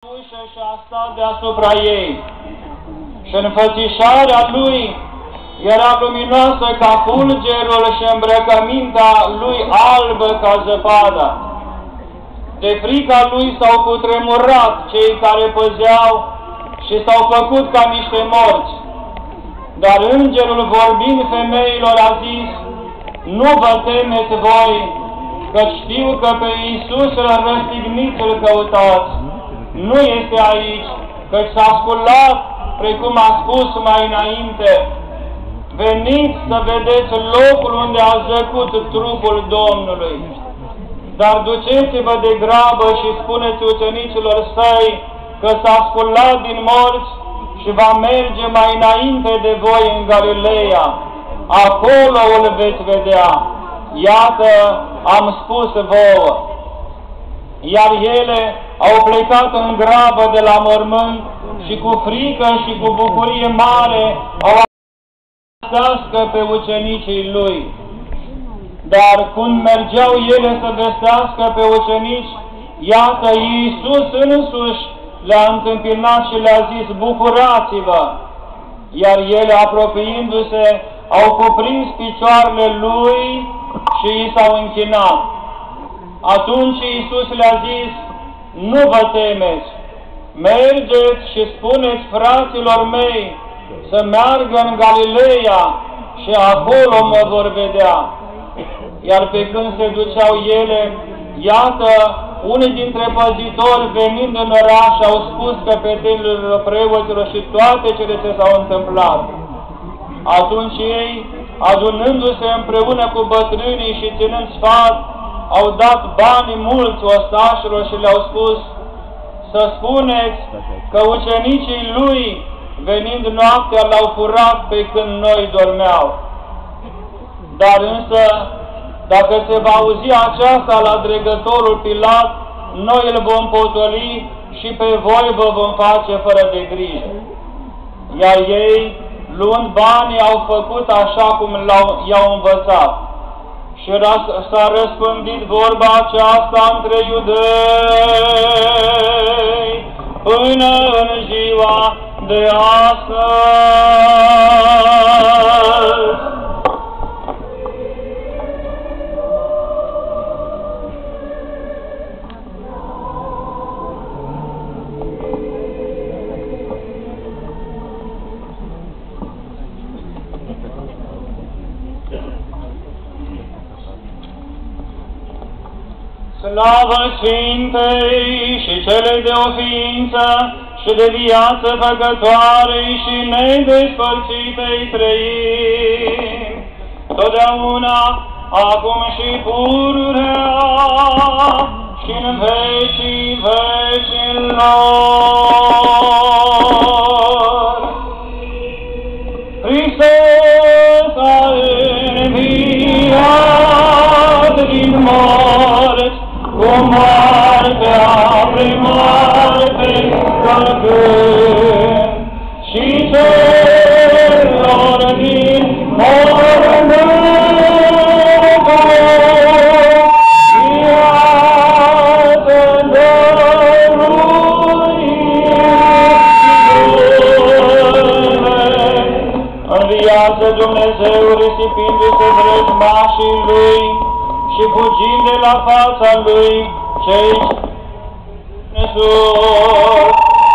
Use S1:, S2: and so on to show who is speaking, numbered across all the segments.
S1: ușă și a stat deasupra ei, și înfățișarea lui era luminoasă ca fulgerul și îmbrăcămintea lui albă ca zăpada. De frica lui s-au cutremurat cei care păzeau și s-au făcut ca niște morți. Dar îngerul, vorbind femeilor, a zis: nu vă temeți voi, că știu că pe Iisus răstignit îl căutați. Nu este aici, căci s-a sculat, precum a spus mai înainte. Veniți să vedeți locul unde a zăcut trupul Domnului. Dar duceți-vă de grabă și spuneți ucenicilor săi că s-a sculat din morți și va merge mai înainte de voi în Galileea. Acolo îl veți vedea. Iată, am spus vouă. Iar ele au plecat în grabă de la mormânt și cu frică și cu bucurie mare au vestească pe ucenicii lui. Dar când mergeau ele să vestească pe ucenici, iată, Iisus însuși le-a întâmpinat și le-a zis: bucurați-vă! Iar ele, apropiindu-se, au cuprins picioarele lui și i s-au închinat. Atunci Iisus le-a zis: nu vă temeți, mergeți și spuneți fraților mei să meargă în Galileea și acolo mă vor vedea. Iar pe când se duceau ele, iată, unii dintre păzitori, venind în oraș, au spus căpetenilor preoților și toate cele ce s-au întâmplat. Atunci ei, adunându-se împreună cu bătrânii și ținând sfat, au dat bani mulți ostașilor și le-au spus să spuneți că ucenicii lui, venind noaptea, l-au furat pe când noi dormeau. Dar însă, dacă se va auzi aceasta la dregătorul Pilat, noi îl vom potoli și pe voi vă vom face fără de grijă. Iar ei, luând banii, au făcut așa cum i-au învățat. Și s-a răspândit vorba aceasta între iudei până în ziua de astăzi. Slavă Sfintei și cele de o ființă și de viață făcătoarei și nedespărțitei Treimi, totdeauna, acum și pururea și în vecii vecilor. Hristos a înviat din morți, cu moartea prin moarte călcând, și celor din mormânt viață dăruit. Înviază Dumnezeu risipindu-se vrăjmașii lui și fugind de la fața lui cei ce sus.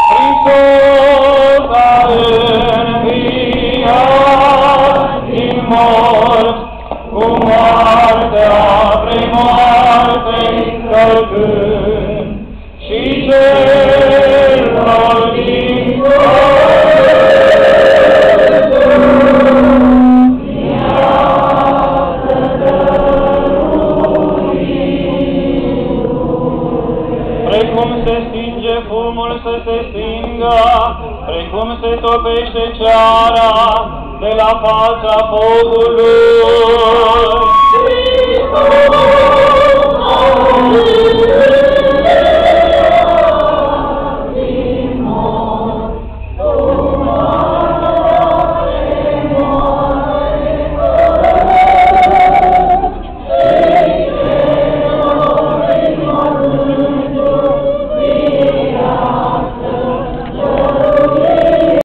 S1: Hristos a înviat din morți, cu moartea prin moarte călcând, și celor din fumul să se stingă, precum se topește ceara de la fața focului. Hristos a înviat